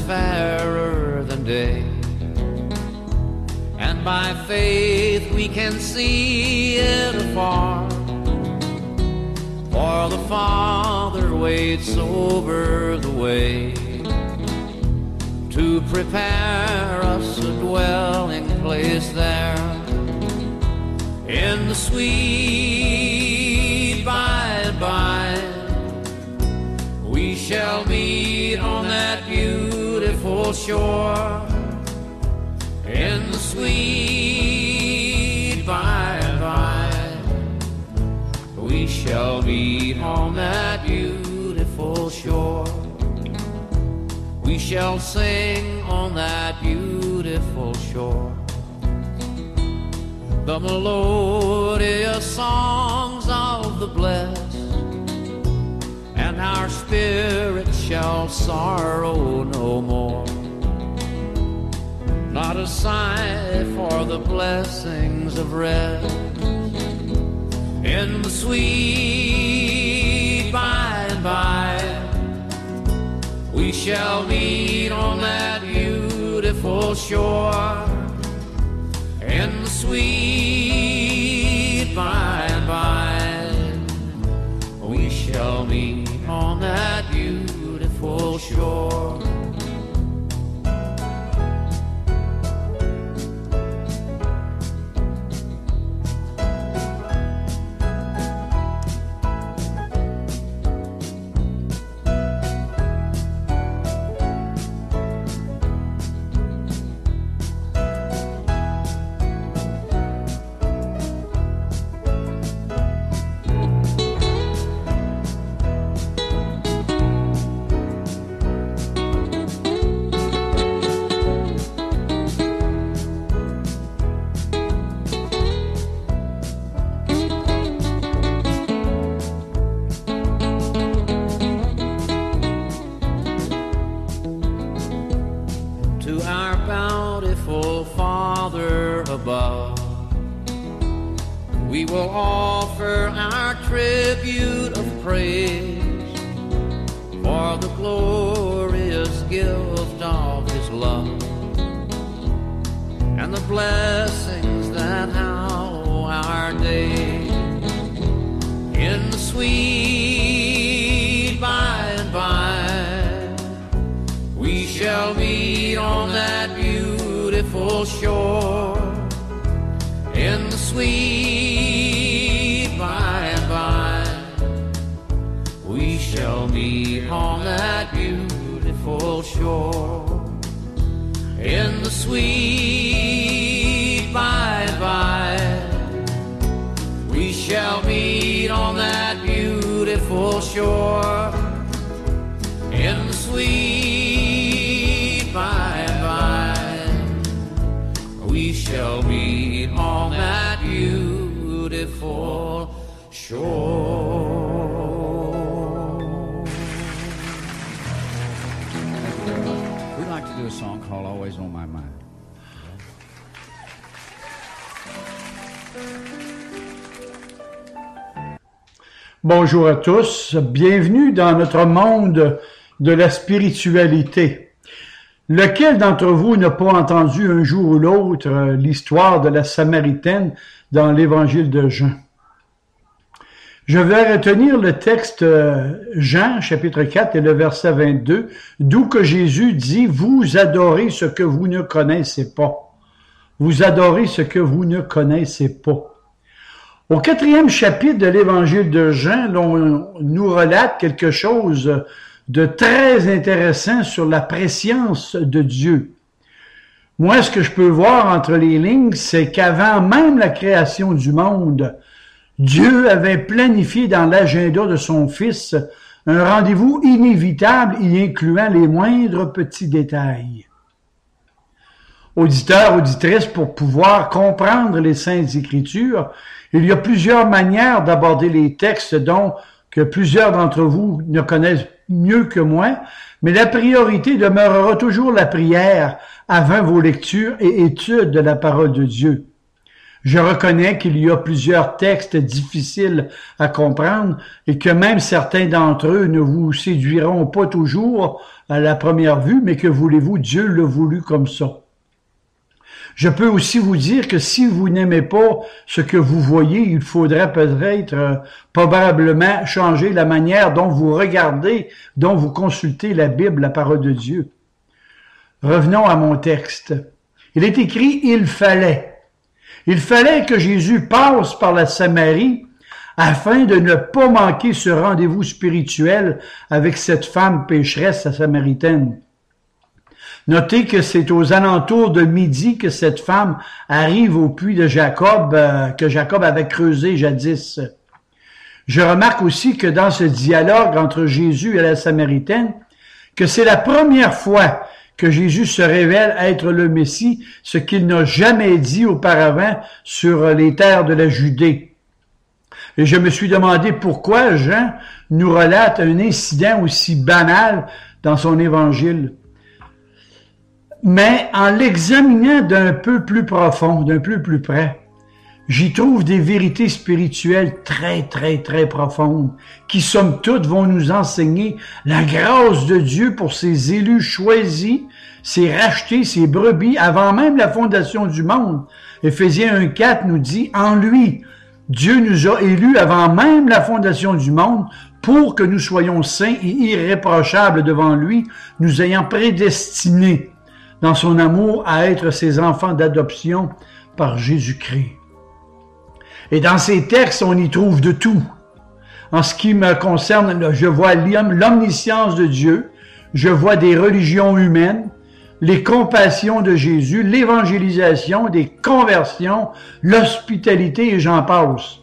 fairer than day. And by faith we can see it afar, for the Father waits over the way to prepare us a dwelling place there in the sweet by and by. We shall meet on that beautiful shore in the sweet by and by. We shall meet on that beautiful shore. We shall sing on that beautiful shore the melodious songs of the blessed, and our spirit shall sorrow no more. Not a sigh for the blessings of rest in the sweet by and by. We shall meet on that beautiful shore in the sweet by and by. We shall meet on that beautiful shore. We will offer our tribute of praise for the glorious gift of His love and the blessings that hallow our day in the sweet by and by. We shall meet on that beautiful shore in the sweet by and by. We shall meet on that beautiful shore in the sweet by and by. We shall meet on that beautiful shore in the sweet by and by. We shall meet on that beautiful shore. We'd like to do a song called Always on My Mind. Bonjour à tous, bienvenue dans notre monde de la spiritualité. Lequel d'entre vous n'a pas entendu un jour ou l'autre l'histoire de la Samaritaine dans l'Évangile de Jean? Je vais retenir le texte Jean, chapitre 4 et le verset 22, d'où que Jésus dit « Vous adorez ce que vous ne connaissez pas. Vous adorez ce que vous ne connaissez pas. » Au 4e chapitre de l'Évangile de Jean, l'on nous relate quelque chose de très intéressant sur la prescience de Dieu. Moi, ce que je peux voir entre les lignes, c'est qu'avant même la création du monde, Dieu avait planifié dans l'agenda de son Fils un rendez-vous inévitable y incluant les moindres petits détails. Auditeurs, auditrices, pour pouvoir comprendre les Saintes Écritures, il y a plusieurs manières d'aborder les textes dont que plusieurs d'entre vous ne connaissent mieux que moi, mais la priorité demeurera toujours la prière avant vos lectures et études de la parole de Dieu. Je reconnais qu'il y a plusieurs textes difficiles à comprendre et que même certains d'entre eux ne vous séduiront pas toujours à la première vue, mais que voulez-vous, Dieu l'a voulu comme ça. Je peux aussi vous dire que si vous n'aimez pas ce que vous voyez, il faudrait peut-être probablement changer la manière dont vous regardez, dont vous consultez la Bible, la parole de Dieu. Revenons à mon texte. Il est écrit « Il fallait ». Il fallait que Jésus passe par la Samarie afin de ne pas manquer ce rendez-vous spirituel avec cette femme pécheresse, la Samaritaine. Notez que c'est aux alentours de midi que cette femme arrive au puits de Jacob, que Jacob avait creusé jadis. Je remarque aussi que dans ce dialogue entre Jésus et la Samaritaine, que c'est la première fois que Jésus se révèle être le Messie, ce qu'il n'a jamais dit auparavant sur les terres de la Judée. Et je me suis demandé pourquoi Jean nous relate un incident aussi banal dans son évangile. Mais en l'examinant d'un peu plus profond, d'un peu plus près, j'y trouve des vérités spirituelles très, très, très profondes qui, somme toute, vont nous enseigner la grâce de Dieu pour ses élus choisis, ses rachetés, ses brebis, avant même la fondation du monde. Éphésiens 1,4 nous dit « En lui, Dieu nous a élus avant même la fondation du monde pour que nous soyons saints et irréprochables devant lui, nous ayant prédestinés dans son amour à être ses enfants d'adoption par Jésus-Christ. » Et dans ces textes, on y trouve de tout. En ce qui me concerne, je vois l'omniscience de Dieu, je vois des religions humaines, les compassions de Jésus, l'évangélisation, des conversions, l'hospitalité et j'en passe.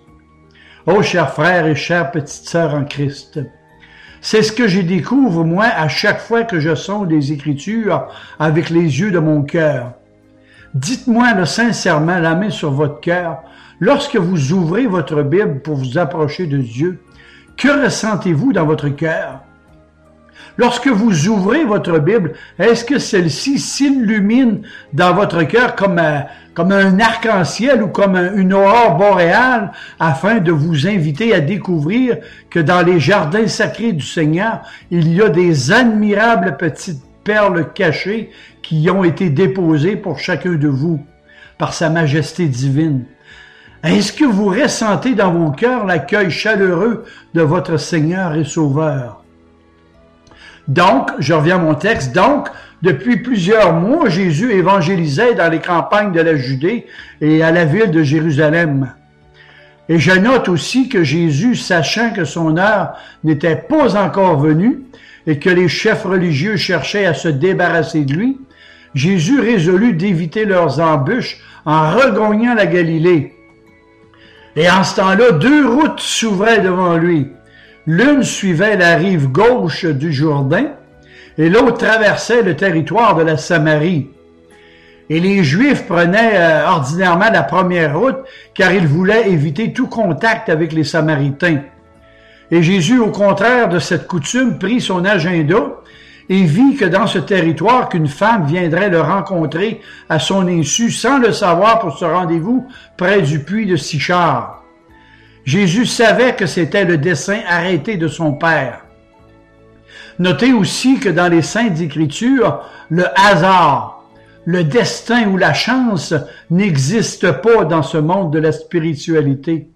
Oh, chers frères et chères petites sœurs en Christ, c'est ce que je découvre, moi, à chaque fois que je sonde les Écritures avec les yeux de mon cœur. Dites-moi là, sincèrement, la main sur votre cœur, lorsque vous ouvrez votre Bible pour vous approcher de Dieu, que ressentez-vous dans votre cœur? Lorsque vous ouvrez votre Bible, est-ce que celle-ci s'illumine dans votre cœur comme un arc-en-ciel ou comme une aurore boréale afin de vous inviter à découvrir que dans les jardins sacrés du Seigneur, il y a des admirables petites perles cachées qui ont été déposées pour chacun de vous par sa majesté divine? Est-ce que vous ressentez dans vos cœurs l'accueil chaleureux de votre Seigneur et Sauveur? Donc, je reviens à mon texte, donc, depuis plusieurs mois, Jésus évangélisait dans les campagnes de la Judée et à la ville de Jérusalem. Et je note aussi que Jésus, sachant que son heure n'était pas encore venue et que les chefs religieux cherchaient à se débarrasser de lui, Jésus résolut d'éviter leurs embûches en regagnant la Galilée. Et en ce temps-là, 2 routes s'ouvraient devant lui. L'une suivait la rive gauche du Jourdain et l'autre traversait le territoire de la Samarie. Et les Juifs prenaient ordinairement la première route car ils voulaient éviter tout contact avec les Samaritains. Et Jésus, au contraire de cette coutume, prit son agenda et vit que dans ce territoire qu'une femme viendrait le rencontrer à son insu sans le savoir pour ce rendez-vous près du puits de Sichar. Jésus savait que c'était le dessein arrêté de son Père. Notez aussi que dans les Saintes Écritures, le hasard, le destin ou la chance n'existe pas dans ce monde de la spiritualité.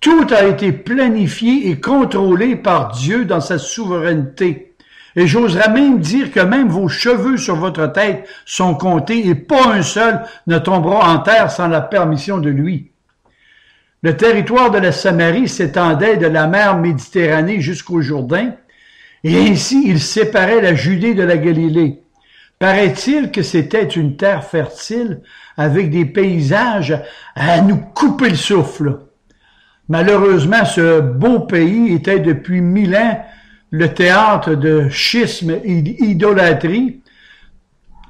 Tout a été planifié et contrôlé par Dieu dans sa souveraineté. Et j'oserais même dire que même vos cheveux sur votre tête sont comptés et pas un seul ne tombera en terre sans la permission de lui. Le territoire de la Samarie s'étendait de la mer Méditerranée jusqu'au Jourdain, et ainsi il séparait la Judée de la Galilée. Paraît-il que c'était une terre fertile avec des paysages à nous couper le souffle. Malheureusement, ce beau pays était depuis 1000 ans le théâtre de schisme et d'idolâtrie,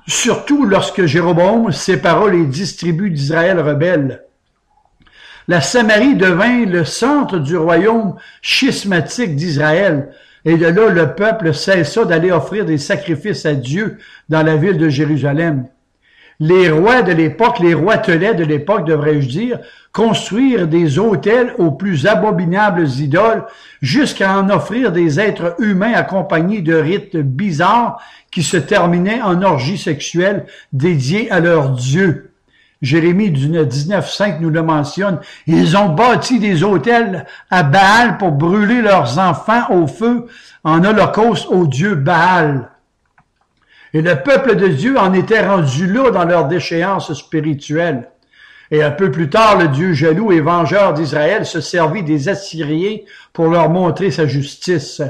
surtout lorsque Jéroboam sépara les 10 tribus d'Israël rebelles. La Samarie devint le centre du royaume schismatique d'Israël, et de là, le peuple cessa d'aller offrir des sacrifices à Dieu dans la ville de Jérusalem. Les rois de l'époque, les roitelets de l'époque, devrais-je dire, construire des autels aux plus abominables idoles jusqu'à en offrir des êtres humains accompagnés de rites bizarres qui se terminaient en orgies sexuelles dédiées à leur Dieu. Jérémie 19,5 nous le mentionne. Ils ont bâti des autels à Baal pour brûler leurs enfants au feu en holocauste au dieu Baal. Et le peuple de Dieu en était rendu là dans leur déchéance spirituelle. Et un peu plus tard, le Dieu jaloux et vengeur d'Israël se servit des Assyriens pour leur montrer sa justice.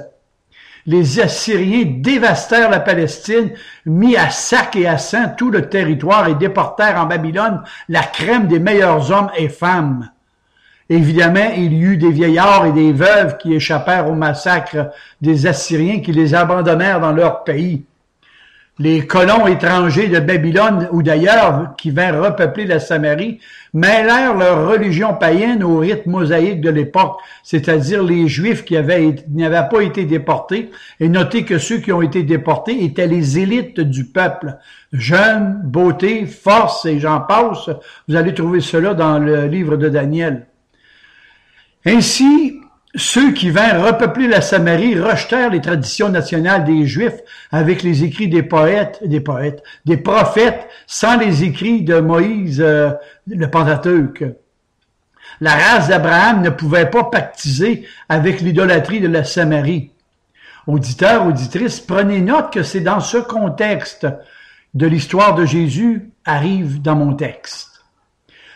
Les Assyriens dévastèrent la Palestine, mis à sac et à sang tout le territoire et déportèrent en Babylone la crème des meilleurs hommes et femmes. Évidemment, il y eut des vieillards et des veuves qui échappèrent au massacre des Assyriens qui les abandonnèrent dans leur pays. Les colons étrangers de Babylone ou d'ailleurs qui vinrent repeupler la Samarie mêlèrent leur religion païenne au rite mosaïque de l'époque, c'est-à-dire les Juifs qui n'avaient pas été déportés. Et notez que ceux qui ont été déportés étaient les élites du peuple. Jeunes, beauté, force et j'en passe. Vous allez trouver cela dans le livre de Daniel. Ainsi, ceux qui vinrent repeupler la Samarie rejetèrent les traditions nationales des Juifs avec les écrits des prophètes, sans les écrits de Moïse, le Pentateuque. La race d'Abraham ne pouvait pas pactiser avec l'idolâtrie de la Samarie. Auditeurs, auditrices, prenez note que c'est dans ce contexte de l'histoire de Jésus arrive dans mon texte.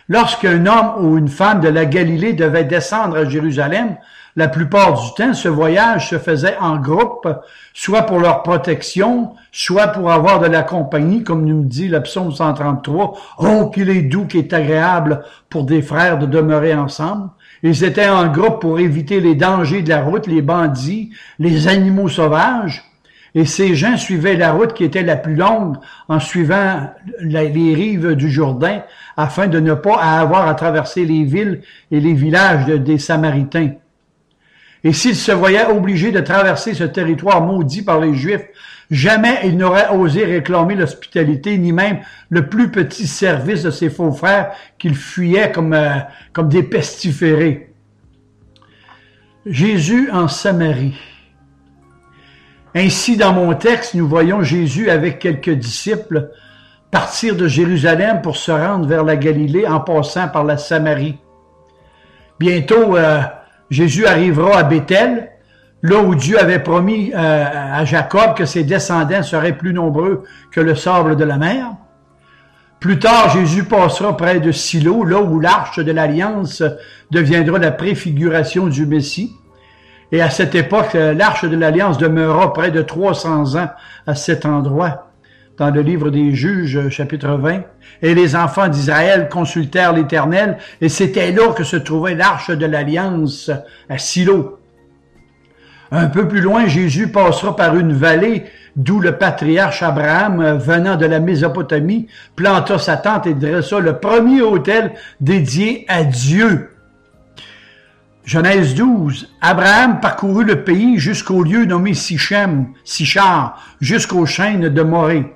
Lorsqu'un homme ou une femme de la Galilée devait descendre à Jérusalem, la plupart du temps, ce voyage se faisait en groupe, soit pour leur protection, soit pour avoir de la compagnie, comme nous dit le psaume 133. « Oh, qu'il est doux, qu'il est agréable pour des frères de demeurer ensemble. » Ils étaient en groupe pour éviter les dangers de la route, les bandits, les animaux sauvages. Et ces gens suivaient la route qui était la plus longue en suivant les rives du Jourdain afin de ne pas avoir à traverser les villes et les villages des Samaritains. Et s'ils se voyaient obligés de traverser ce territoire maudit par les Juifs, jamais ils n'auraient osé réclamer l'hospitalité, ni même le plus petit service de ses faux frères qu'ils fuyaient comme des pestiférés. Jésus en Samarie. Ainsi, dans mon texte, nous voyons Jésus avec quelques disciples partir de Jérusalem pour se rendre vers la Galilée en passant par la Samarie. Bientôt, Jésus arrivera à Béthel, là où Dieu avait promis à Jacob que ses descendants seraient plus nombreux que le sable de la mer. Plus tard, Jésus passera près de Silo, là où l'arche de l'Alliance deviendra la préfiguration du Messie. Et à cette époque, l'arche de l'Alliance demeurera près de 300 ans à cet endroit. Dans le livre des Juges, chapitre 20, « Et les enfants d'Israël consultèrent l'Éternel, et c'était là que se trouvait l'arche de l'Alliance, à Silo. » Un peu plus loin, Jésus passera par une vallée d'où le patriarche Abraham, venant de la Mésopotamie, planta sa tente et dressa le premier autel dédié à Dieu. Genèse 12. Abraham parcourut le pays jusqu'au lieu nommé Sichar, jusqu'aux chênes de Morée.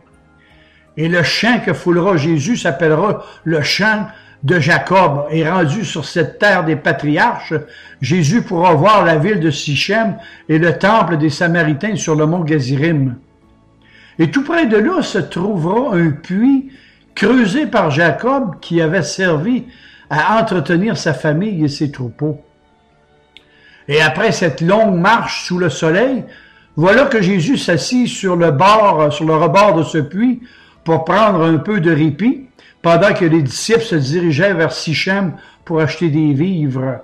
Et le champ que foulera Jésus s'appellera le champ de Jacob. Et rendu sur cette terre des patriarches, Jésus pourra voir la ville de Sichem et le temple des Samaritains sur le mont Gazirim. Et tout près de là se trouvera un puits creusé par Jacob qui avait servi à entretenir sa famille et ses troupeaux. Et après cette longue marche sous le soleil, voilà que Jésus s'assit sur le rebord de ce puits pour prendre un peu de répit, pendant que les disciples se dirigeaient vers Sichem pour acheter des vivres.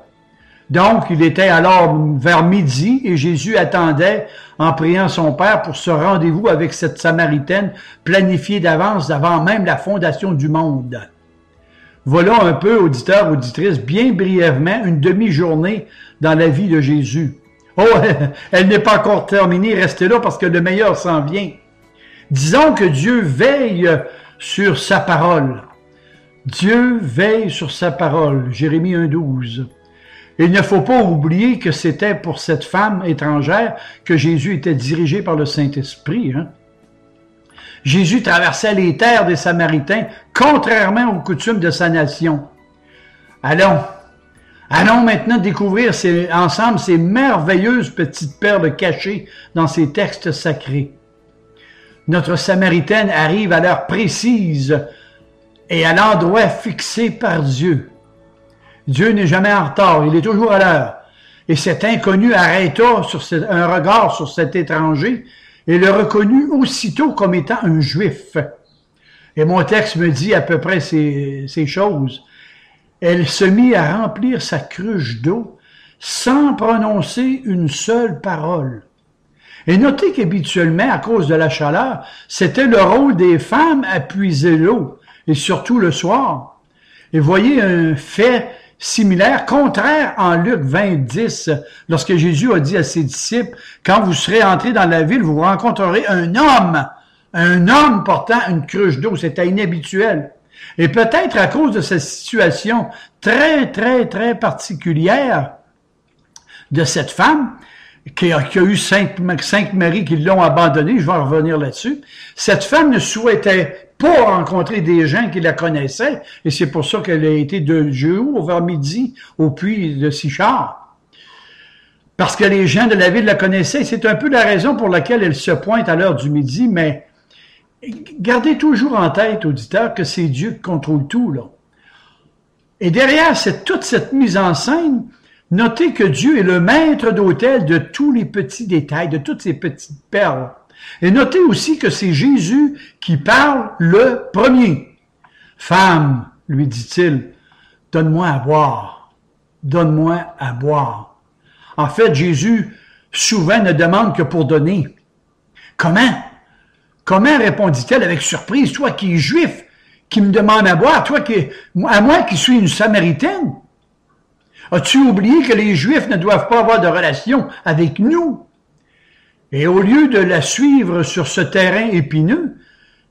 Donc, il était alors vers midi et Jésus attendait en priant son Père pour ce rendez-vous avec cette Samaritaine planifié d'avance avant même la fondation du monde. Voilà un peu, auditeurs, auditrices, bien brièvement, une demi-journée dans la vie de Jésus. Oh, elle n'est pas encore terminée, restez là parce que le meilleur s'en vient. Disons que Dieu veille sur sa parole. Dieu veille sur sa parole. Jérémie 1,12. Il ne faut pas oublier que c'était pour cette femme étrangère que Jésus était dirigé par le Saint-Esprit. Jésus traversait les terres des Samaritains, contrairement aux coutumes de sa nation. Allons maintenant découvrir ensemble ces merveilleuses petites perles cachées dans ces textes sacrés. Notre Samaritaine arrive à l'heure précise et à l'endroit fixé par Dieu. Dieu n'est jamais en retard, il est toujours à l'heure. Et cet inconnu arrêta un regard sur cet étranger et le reconnut aussitôt comme étant un Juif. Et mon texte me dit à peu près ces choses. Elle se mit à remplir sa cruche d'eau sans prononcer une seule parole. Et notez qu'habituellement, à cause de la chaleur, c'était le rôle des femmes à puiser l'eau, et surtout le soir. Et voyez un fait similaire, contraire en Luc 20:10, lorsque Jésus a dit à ses disciples, « Quand vous serez entrés dans la ville, vous rencontrerez un homme portant une cruche d'eau. » C'était inhabituel. Et peut-être à cause de cette situation très, très, très particulière de cette femme, qui a eu cinq maris qui l'ont abandonnée, je vais en revenir là-dessus, cette femme ne souhaitait pas rencontrer des gens qui la connaissaient, et c'est pour ça qu'elle a été de jour vers midi au puits de Sichar. Parce que les gens de la ville la connaissaient, c'est un peu la raison pour laquelle elle se pointe à l'heure du midi, mais gardez toujours en tête, auditeurs, que c'est Dieu qui contrôle tout, là. Et derrière toute cette mise en scène, notez que Dieu est le maître d'hôtel de tous les petits détails, de toutes ces petites perles. Et notez aussi que c'est Jésus qui parle le premier. « Femme, lui dit-il, donne-moi à boire. Donne-moi à boire. » En fait, Jésus souvent ne demande que pour donner. Comment? Comment répondit-elle avec surprise, toi qui es juif, qui me demande à boire, à moi qui suis une Samaritaine? As-tu oublié que les Juifs ne doivent pas avoir de relation avec nous? Et au lieu de la suivre sur ce terrain épineux,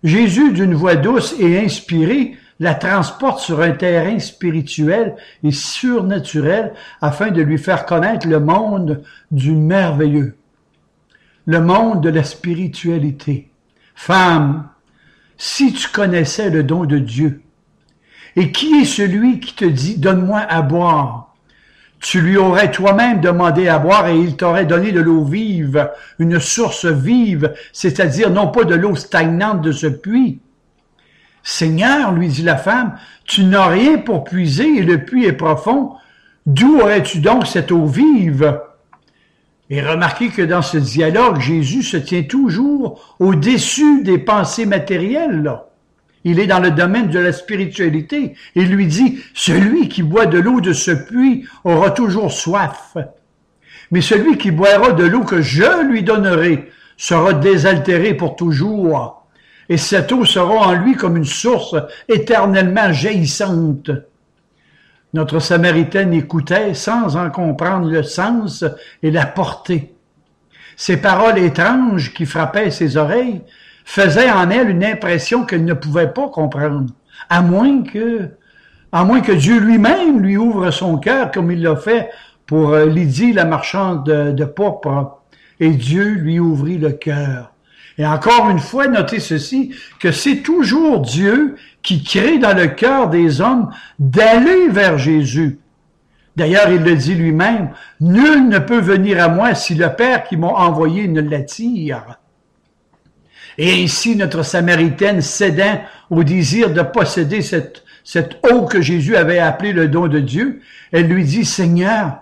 Jésus, d'une voix douce et inspirée, la transporte sur un terrain spirituel et surnaturel afin de lui faire connaître le monde du merveilleux, le monde de la spiritualité. Femme, si tu connaissais le don de Dieu, et qui est celui qui te dit « Donne-moi à boire », tu lui aurais toi-même demandé à boire et il t'aurait donné de l'eau vive, une source vive, c'est-à-dire non pas de l'eau stagnante de ce puits. « Seigneur, lui dit la femme, tu n'as rien pour puiser et le puits est profond. D'où aurais-tu donc cette eau vive? » Et remarquez que dans ce dialogue, Jésus se tient toujours au-dessus des pensées matérielles, là. Il est dans le domaine de la spiritualité. Il lui dit, celui qui boit de l'eau de ce puits aura toujours soif. Mais celui qui boira de l'eau que je lui donnerai sera désaltéré pour toujours. Et cette eau sera en lui comme une source éternellement jaillissante. Notre Samaritaine écoutait sans en comprendre le sens et la portée. Ces paroles étranges qui frappaient ses oreilles faisaient en elle une impression qu'elle ne pouvait pas comprendre, à moins que Dieu lui-même lui ouvre son cœur comme il l'a fait pour Lydie, la marchande de pourpre, et Dieu lui ouvrit le cœur. Et encore une fois, notez ceci, que c'est toujours Dieu qui crée dans le cœur des hommes d'aller vers Jésus. D'ailleurs, il le dit lui-même, « Nul ne peut venir à moi si le Père qui m'a envoyé ne l'attire. » Et ainsi, notre Samaritaine, cédant au désir de posséder cette eau que Jésus avait appelée le don de Dieu, elle lui dit, « Seigneur,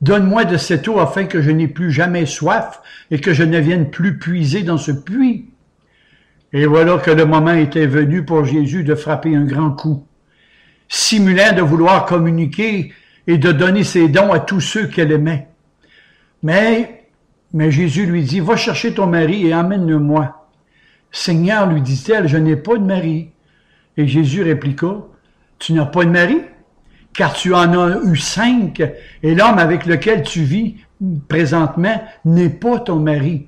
donne-moi de cette eau afin que je n'ai plus jamais soif et que je ne vienne plus puiser dans ce puits. » Et voilà que le moment était venu pour Jésus de frapper un grand coup, simulant de vouloir communiquer et de donner ses dons à tous ceux qu'elle aimait. Mais Jésus lui dit, « Va chercher ton mari et emmène-le-moi. » « Seigneur, lui dit-elle, je n'ai pas de mari. » Et Jésus répliqua, « Tu n'as pas de mari? Car tu en as eu 5, et l'homme avec lequel tu vis présentement n'est pas ton mari. »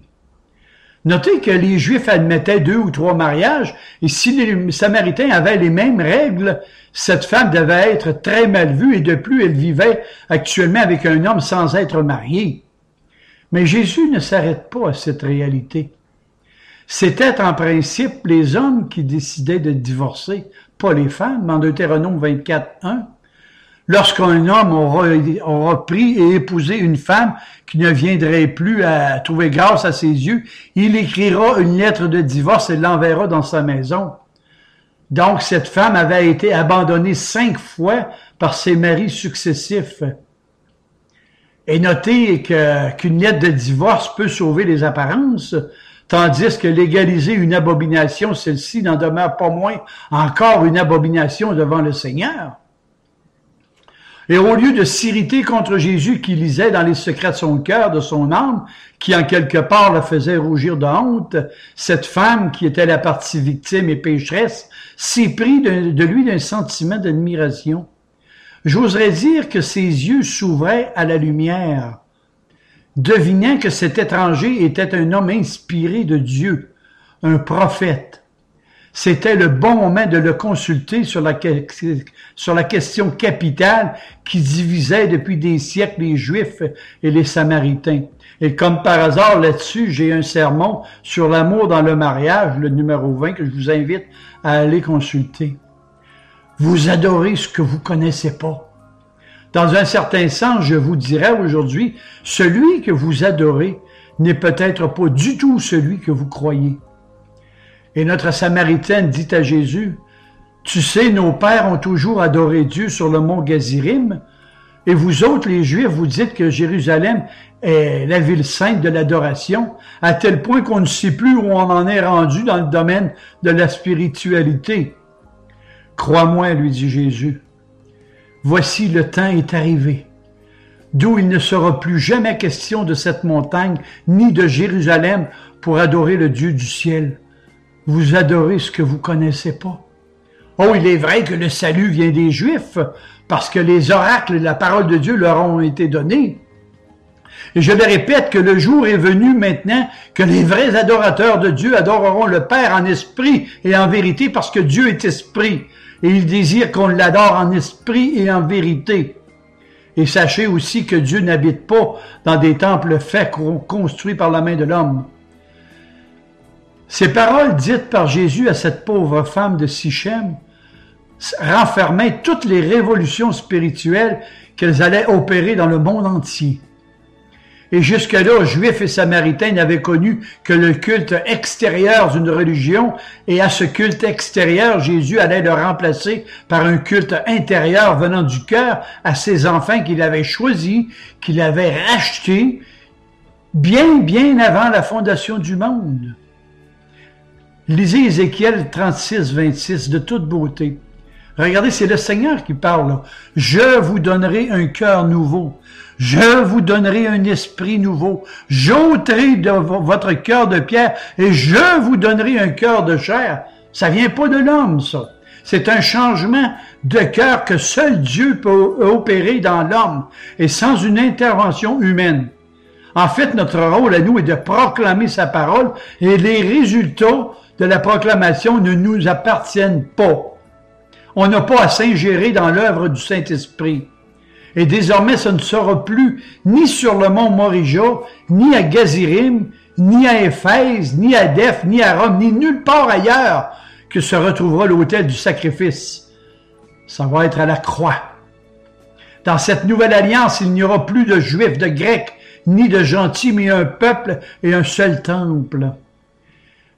Notez que les Juifs admettaient 2 ou 3 mariages, et si les Samaritains avaient les mêmes règles, cette femme devait être très mal vue, et de plus, elle vivait actuellement avec un homme sans être marié. Mais Jésus ne s'arrête pas à cette réalité. C'était en principe les hommes qui décidaient de divorcer, pas les femmes, en Deutéronome 24:1. Lorsqu'un homme aura pris et épousé une femme qui ne viendrait plus à trouver grâce à ses yeux, il écrira une lettre de divorce et l'enverra dans sa maison. Donc, cette femme avait été abandonnée 5 fois par ses maris successifs. Et notez qu'une lettre de divorce peut sauver les apparences, tandis que légaliser une abomination, celle-ci n'en demeure pas moins encore une abomination devant le Seigneur. Et au lieu de s'irriter contre Jésus qui lisait dans les secrets de son cœur, de son âme, qui en quelque part le faisait rougir de honte, cette femme qui était la partie victime et pécheresse s'éprit de lui d'un sentiment d'admiration. J'oserais dire que ses yeux s'ouvraient à la lumière, devinant que cet étranger était un homme inspiré de Dieu, un prophète. C'était le bon moment de le consulter sur la question capitale qui divisait depuis des siècles les Juifs et les Samaritains. Et comme par hasard, là-dessus, j'ai un sermon sur l'amour dans le mariage, le numéro 20, que je vous invite à aller consulter. Vous adorez ce que vous connaissez pas. Dans un certain sens, je vous dirais aujourd'hui, celui que vous adorez n'est peut-être pas du tout celui que vous croyez. Et notre Samaritaine dit à Jésus, « Tu sais, nos pères ont toujours adoré Dieu sur le mont Gazirim, et vous autres, les Juifs, vous dites que Jérusalem est la ville sainte de l'adoration, à tel point qu'on ne sait plus où on en est rendu dans le domaine de la spiritualité. Crois-moi, lui dit Jésus, voici le temps est arrivé, d'où il ne sera plus jamais question de cette montagne, ni de Jérusalem pour adorer le Dieu du ciel. Vous adorez ce que vous connaissez pas. Oh, il est vrai que le salut vient des Juifs, parce que les oracles et la parole de Dieu leur ont été donnés. Et je le répète que le jour est venu maintenant que les vrais adorateurs de Dieu adoreront le Père en esprit et en vérité, parce que Dieu est esprit. Et il désire qu'on l'adore en esprit et en vérité. Et sachez aussi que Dieu n'habite pas dans des temples faits, construits par la main de l'homme. Ces paroles dites par Jésus à cette pauvre femme de Sichem renfermaient toutes les révolutions spirituelles qu'elles allaient opérer dans le monde entier. Et jusque-là, Juifs et Samaritains n'avaient connu que le culte extérieur d'une religion, et à ce culte extérieur, Jésus allait le remplacer par un culte intérieur venant du cœur à ses enfants qu'il avait choisis, qu'il avait rachetés, bien avant la fondation du monde. Lisez Ézéchiel 36, 26, de toute beauté. Regardez, c'est le Seigneur qui parle là. « Je vous donnerai un cœur nouveau. Je vous donnerai un esprit nouveau. J'ôterai de votre cœur de pierre et je vous donnerai un cœur de chair. » Ça vient pas de l'homme, ça. C'est un changement de cœur que seul Dieu peut opérer dans l'homme et sans une intervention humaine. En fait, notre rôle à nous est de proclamer sa parole et les résultats de la proclamation ne nous appartiennent pas. On n'a pas à s'ingérer dans l'œuvre du Saint-Esprit. Et désormais, ce ne sera plus ni sur le mont Morija, ni à Gazirim, ni à Éphèse, ni à Deph, ni à Rome, ni nulle part ailleurs que se retrouvera l'autel du sacrifice. Ça va être à la croix. Dans cette nouvelle alliance, il n'y aura plus de Juifs, de Grecs, ni de gentils, mais un peuple et un seul temple.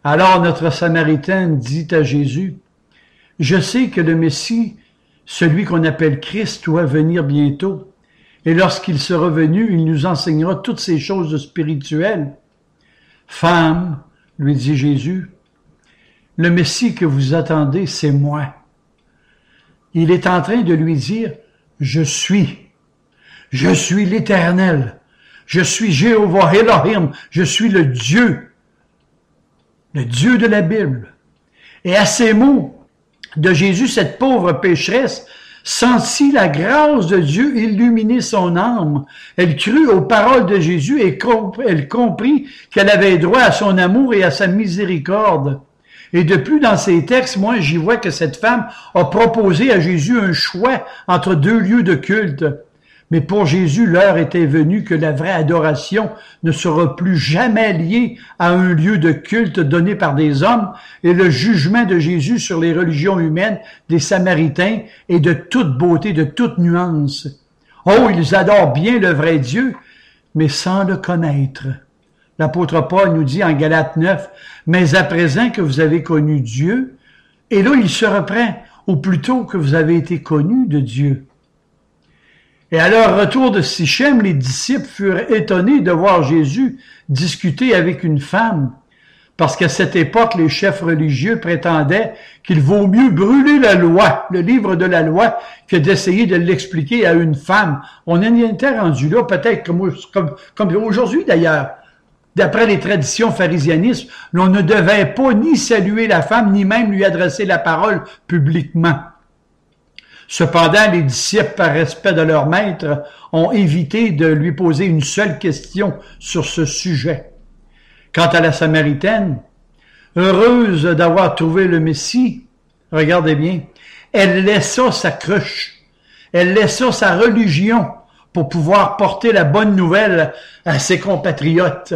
Alors notre Samaritaine dit à Jésus, « Je sais que le Messie, celui qu'on appelle Christ, doit venir bientôt, et lorsqu'il sera venu, il nous enseignera toutes ces choses spirituelles. » « Femme, lui dit Jésus, le Messie que vous attendez, c'est moi. » Il est en train de lui dire, « Je suis l'Éternel, je suis Jéhovah Elohim, je suis le Dieu de la Bible. » Et à ces mots de Jésus, cette pauvre pécheresse sentit la grâce de Dieu illuminer son âme. Elle crut aux paroles de Jésus et elle comprit qu'elle avait droit à son amour et à sa miséricorde. Et de plus, dans ces textes, moi, j'y vois que cette femme a proposé à Jésus un choix entre deux lieux de culte. Mais pour Jésus, l'heure était venue que la vraie adoration ne sera plus jamais liée à un lieu de culte donné par des hommes, et le jugement de Jésus sur les religions humaines des Samaritains est de toute beauté, de toute nuance. Oh, ils adorent bien le vrai Dieu, mais sans le connaître. L'apôtre Paul nous dit en Galates 9, « Mais à présent que vous avez connu Dieu, et là il se reprend, ou plutôt que vous avez été connus de Dieu. » Et à leur retour de Sichem, les disciples furent étonnés de voir Jésus discuter avec une femme, parce qu'à cette époque, les chefs religieux prétendaient qu'il vaut mieux brûler la loi, le livre de la loi, que d'essayer de l'expliquer à une femme. On en était rendu là, peut-être comme aujourd'hui d'ailleurs. D'après les traditions pharisianistes, l'on ne devait pas ni saluer la femme, ni même lui adresser la parole publiquement. Cependant, les disciples, par respect de leur maître, ont évité de lui poser une seule question sur ce sujet. Quant à la Samaritaine, heureuse d'avoir trouvé le Messie, regardez bien, elle laissa sa cruche, elle laissa sa religion pour pouvoir porter la bonne nouvelle à ses compatriotes.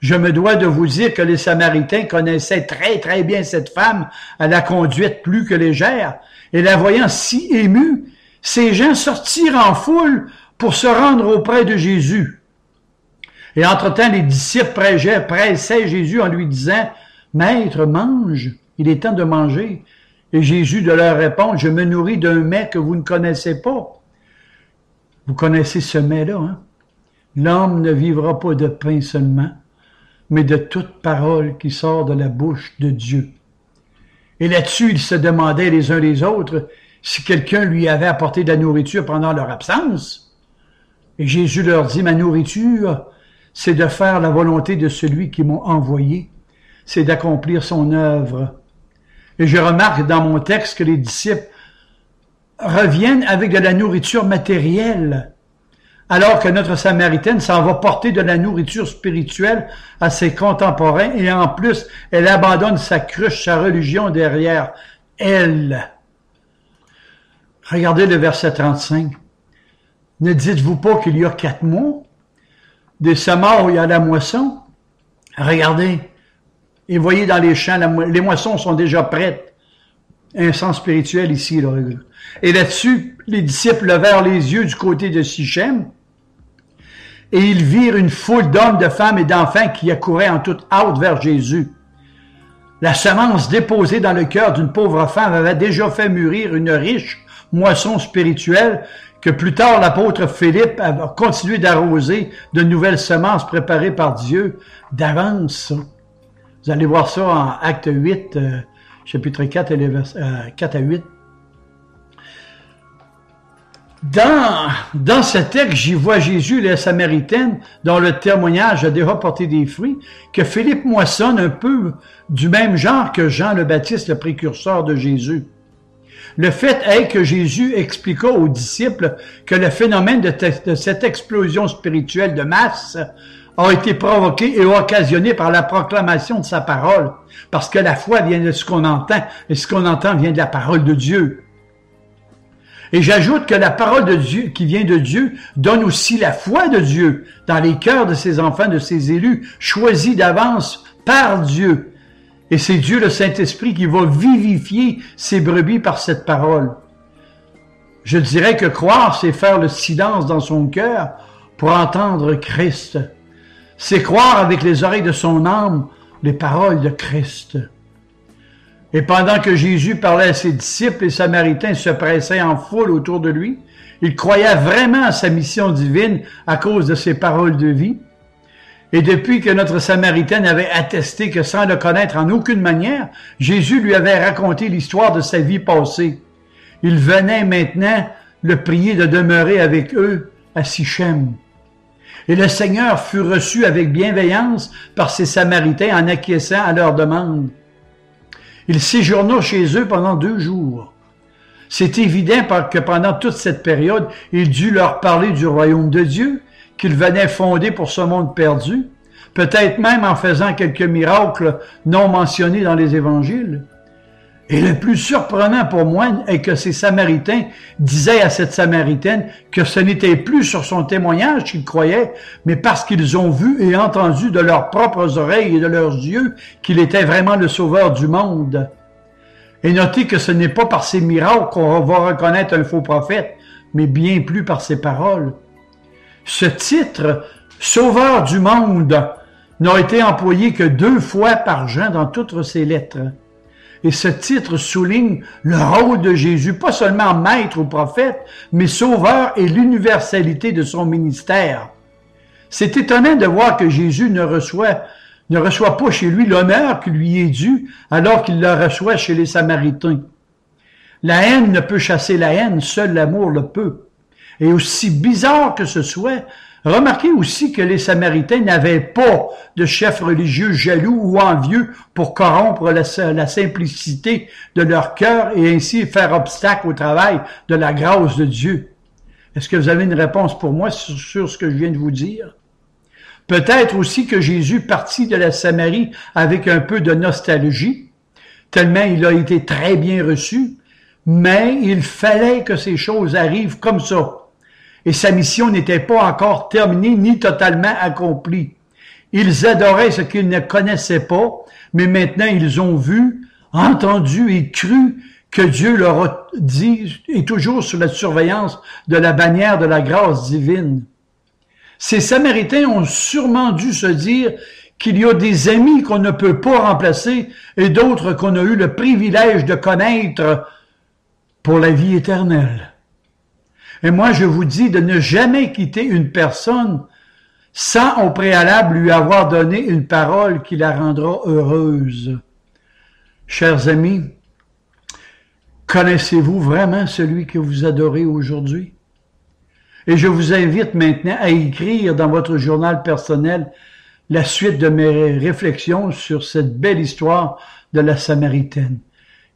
Je me dois de vous dire que les Samaritains connaissaient très très bien cette femme à la conduite plus que légère, et la voyant si émue, ces gens sortirent en foule pour se rendre auprès de Jésus. Et entre-temps, les disciples pressaient Jésus en lui disant, « Maître, mange, il est temps de manger. » Et Jésus de leur répondre, « Je me nourris d'un mets que vous ne connaissez pas. » Vous connaissez ce mets-là, hein? L'homme ne vivra pas de pain seulement, mais de toute parole qui sort de la bouche de Dieu. Et là-dessus, ils se demandaient les uns les autres si quelqu'un lui avait apporté de la nourriture pendant leur absence. Et Jésus leur dit, « Ma nourriture, c'est de faire la volonté de celui qui m'a envoyé, c'est d'accomplir son œuvre. » Et je remarque dans mon texte que les disciples reviennent avec de la nourriture matérielle, alors que notre Samaritaine s'en va porter de la nourriture spirituelle à ses contemporains, et en plus, elle abandonne sa cruche, sa religion derrière elle. Regardez le verset 35. Ne dites-vous pas qu'il y a 4 mois, des semences où il y a la moisson? Regardez, et voyez dans les champs, les moissons sont déjà prêtes. Un sens spirituel ici, là. Et là-dessus, les disciples levèrent les yeux du côté de Sichem, et ils virent une foule d'hommes, de femmes et d'enfants qui accouraient en toute hâte vers Jésus. La semence déposée dans le cœur d'une pauvre femme avait déjà fait mûrir une riche moisson spirituelle que plus tard l'apôtre Philippe a continué d'arroser de nouvelles semences préparées par Dieu d'avance. Vous allez voir ça en Acte 8, chapitre 4, et les versets 4 à 8. Dans ce texte, j'y vois Jésus et la Samaritaine, dont le témoignage a déjà porté des fruits, que Philippe moissonne un peu du même genre que Jean le Baptiste, le précurseur de Jésus. Le fait est que Jésus expliqua aux disciples que le phénomène de cette explosion spirituelle de masse a été provoqué et occasionné par la proclamation de sa parole, parce que la foi vient de ce qu'on entend, et ce qu'on entend vient de la parole de Dieu. Et j'ajoute que la parole de Dieu, qui vient de Dieu, donne aussi la foi de Dieu dans les cœurs de ses enfants, de ses élus, choisis d'avance par Dieu. Et c'est Dieu, le Saint-Esprit, qui va vivifier ses brebis par cette parole. Je dirais que croire, c'est faire le silence dans son cœur pour entendre Christ. C'est croire avec les oreilles de son âme les paroles de Christ. Et pendant que Jésus parlait à ses disciples, les Samaritains se pressaient en foule autour de lui. Ils croyaient vraiment à sa mission divine à cause de ses paroles de vie. Et depuis que notre Samaritaine avait attesté que sans le connaître en aucune manière, Jésus lui avait raconté l'histoire de sa vie passée. Il venait maintenant le prier de demeurer avec eux à Sichem. Et le Seigneur fut reçu avec bienveillance par ces Samaritains en acquiesçant à leur demande. Il séjourna chez eux pendant 2 jours. C'est évident que pendant toute cette période, il dut leur parler du royaume de Dieu, qu'il venait fonder pour ce monde perdu, peut-être même en faisant quelques miracles non mentionnés dans les évangiles. Et le plus surprenant pour moi est que ces Samaritains disaient à cette Samaritaine que ce n'était plus sur son témoignage qu'ils croyaient, mais parce qu'ils ont vu et entendu de leurs propres oreilles et de leurs yeux qu'il était vraiment le sauveur du monde. Et notez que ce n'est pas par ses miracles qu'on va reconnaître un faux prophète, mais bien plus par ses paroles. Ce titre, Sauveur du monde, n'a été employé que 2 fois par Jean dans toutes ses lettres. Et ce titre souligne le rôle de Jésus, pas seulement maître ou prophète, mais sauveur et l'universalité de son ministère. C'est étonnant de voir que Jésus ne reçoit pas chez lui l'honneur qui lui est dû, alors qu'il le reçoit chez les Samaritains. La haine ne peut chasser la haine, seul l'amour le peut. Et aussi bizarre que ce soit, remarquez aussi que les Samaritains n'avaient pas de chef religieux jaloux ou envieux pour corrompre la simplicité de leur cœur et ainsi faire obstacle au travail de la grâce de Dieu. Est-ce que vous avez une réponse pour moi sur ce que je viens de vous dire? Peut-être aussi que Jésus partit de la Samarie avec un peu de nostalgie, tellement il a été très bien reçu, mais il fallait que ces choses arrivent comme ça. Et sa mission n'était pas encore terminée ni totalement accomplie. Ils adoraient ce qu'ils ne connaissaient pas, mais maintenant ils ont vu, entendu et cru que Dieu leur a dit, et toujours sous la surveillance de la bannière de la grâce divine. Ces Samaritains ont sûrement dû se dire qu'il y a des amis qu'on ne peut pas remplacer et d'autres qu'on a eu le privilège de connaître pour la vie éternelle. Et moi, je vous dis de ne jamais quitter une personne sans au préalable lui avoir donné une parole qui la rendra heureuse. Chers amis, connaissez-vous vraiment celui que vous adorez aujourd'hui? Et je vous invite maintenant à écrire dans votre journal personnel la suite de mes réflexions sur cette belle histoire de la Samaritaine.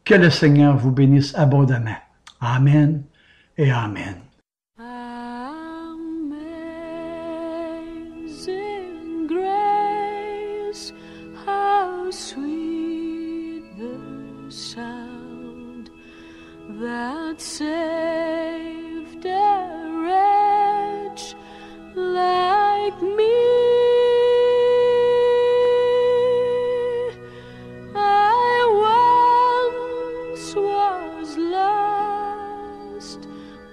Que le Seigneur vous bénisse abondamment. Amen et Amen. Amazing grace, how sweet the sound that saved a wretch like me. I once was lost,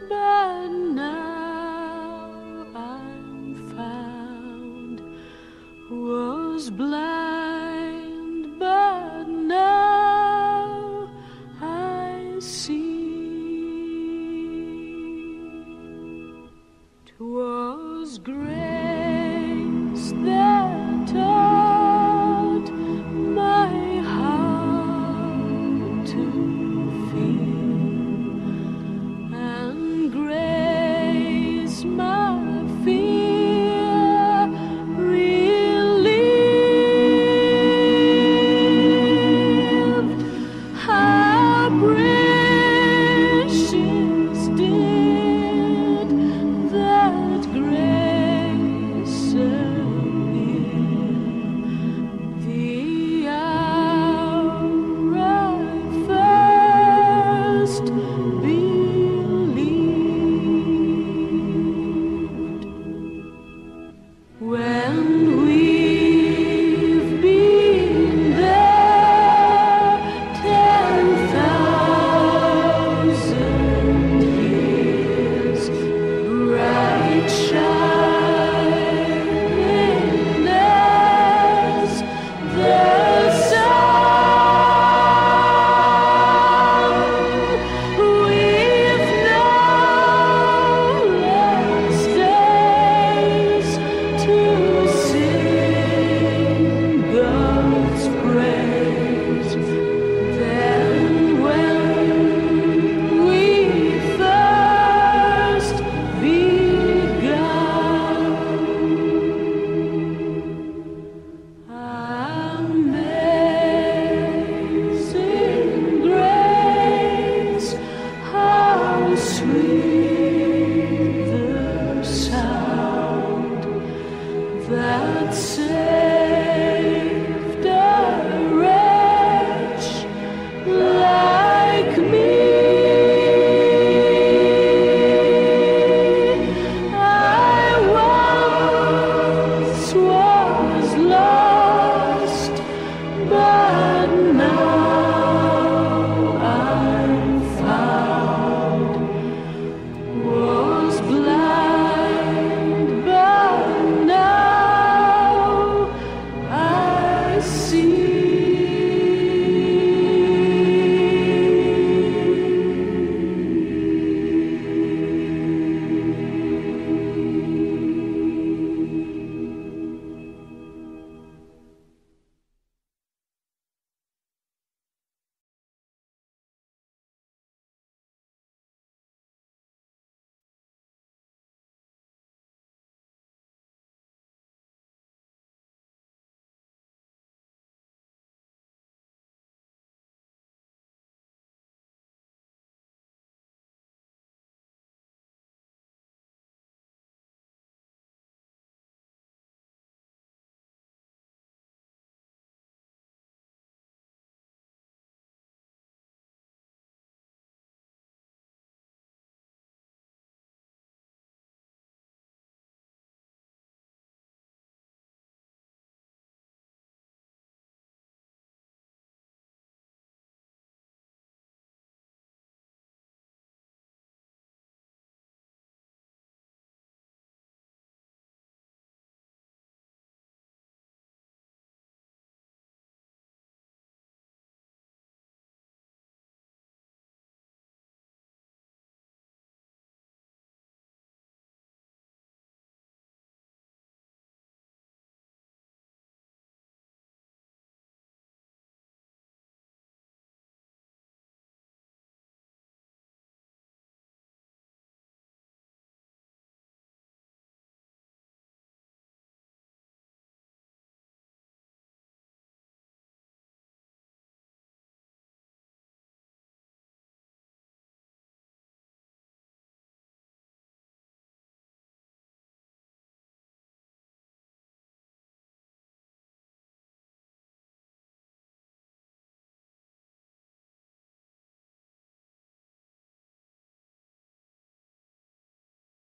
but now I'm found. Was blind, but now I see. 'Twas grace